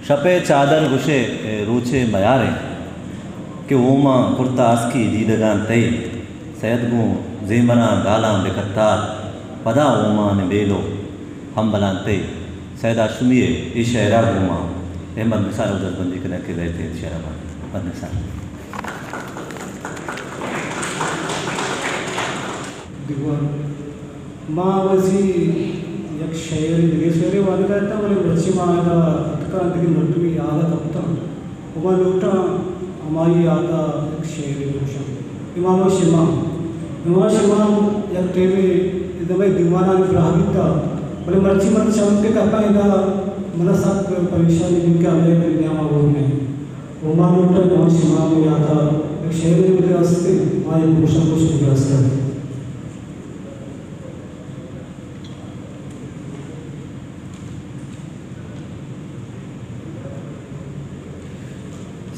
शपे चादर गुशे रूचे मयारे कि ओमा कुर्ता आस्की दीदगान तई सैदगू जेमरा गालां बेकत्तार पदा ओमा ने बेलो हम बलान तई सैदा शुमिए ई शहरा घूमा अहमद निसार उदरबंदी करने के रहते शहरा अहमद निसार माँ वजी एक शेर शेरे वाले रहता वाले बच्ची माँ का अटका दिखी नटवी आधा तबता वह लूटा हमारी आधा एक शेर रोशन इमाम शिमा एक टेबे इधर दीवाना निफ्राहिता बोले मर्ची मत शब्द के करता इधर मला साथ परेशानी जिनके हमें दुनिया में वो नहीं वो माँ लूटा इमाम शिमा में आधा एक शेर में रास्ते माँ एक रोशन को सुन रास्ता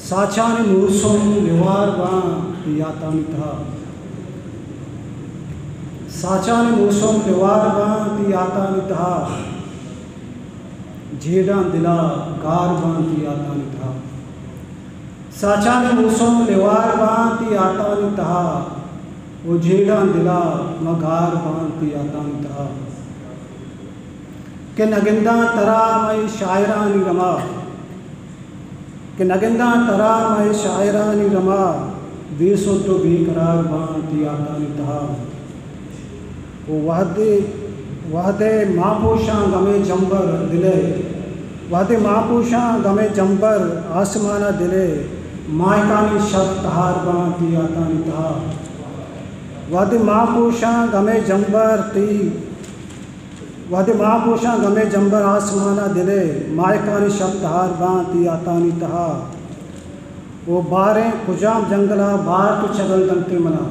साचाने मूसों निवार बां यातानी था साचाने मूसों निवार बां यातानी था जेड़ा दिला गार बां यातानी था साचाने मूसों निवार बां यातानी था वो जेड़ा दिला मगार बां यातानी था के नगिंदा तरा मई शायरानी रमा कि नगिंदा तरा मैं शायरानी रमा देशों तो बेकरार बांती आतानी तहा वो वहदे मापोशा गमे जंबर दिले वहदे मापोशा गमे जंबर आसमाना दिले मायकानी शब तहार बांती आतानी तहा वहदे मापोशा गमे जंबर ती वहदे महापुरुषा गमे जंबर आसमाना दिले मायकानी शब्द हार बांती आतानी तहा वो बारें कुजाम जंगला बार तो छगल दमते मना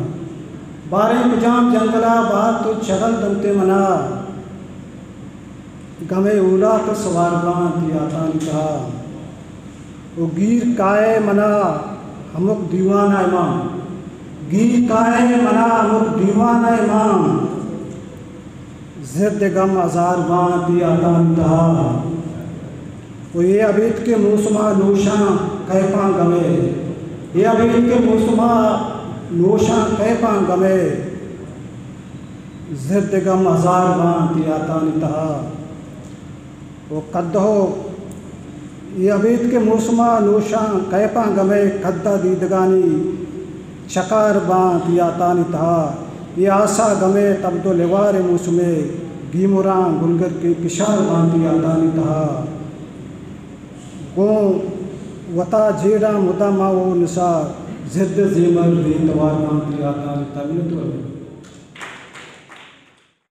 बारें कुजाम जंगला बार तो छगल दमते मना गमे उला तो सवार बांती आतानी तहा वो गीर काए मना हमक दीवाना इमाम गीर काए मना हमक दीवाना इमाम ज़िद गम आज़ार बांती आतानी तहा वो ये अबीत के मौसमा नोशा कैपा गमे ये अबीत के मौसमा नोशा कैपा गमे ज़िद गम आज़ार बांती आतानी तहा वो कद्दो ये अबीत के मौसमा नोशा कैपा गमे कद्दा दीदगानी शकार बांती आतानी तहा ये आशा गमे तब तो लेवार मौसमे गीमुरा गुलगर के किशार बांती आतानी तहा गो वता जेड़ा मुदा माओ निसार जिद जेमर बेतवार बांती आतानी तहा।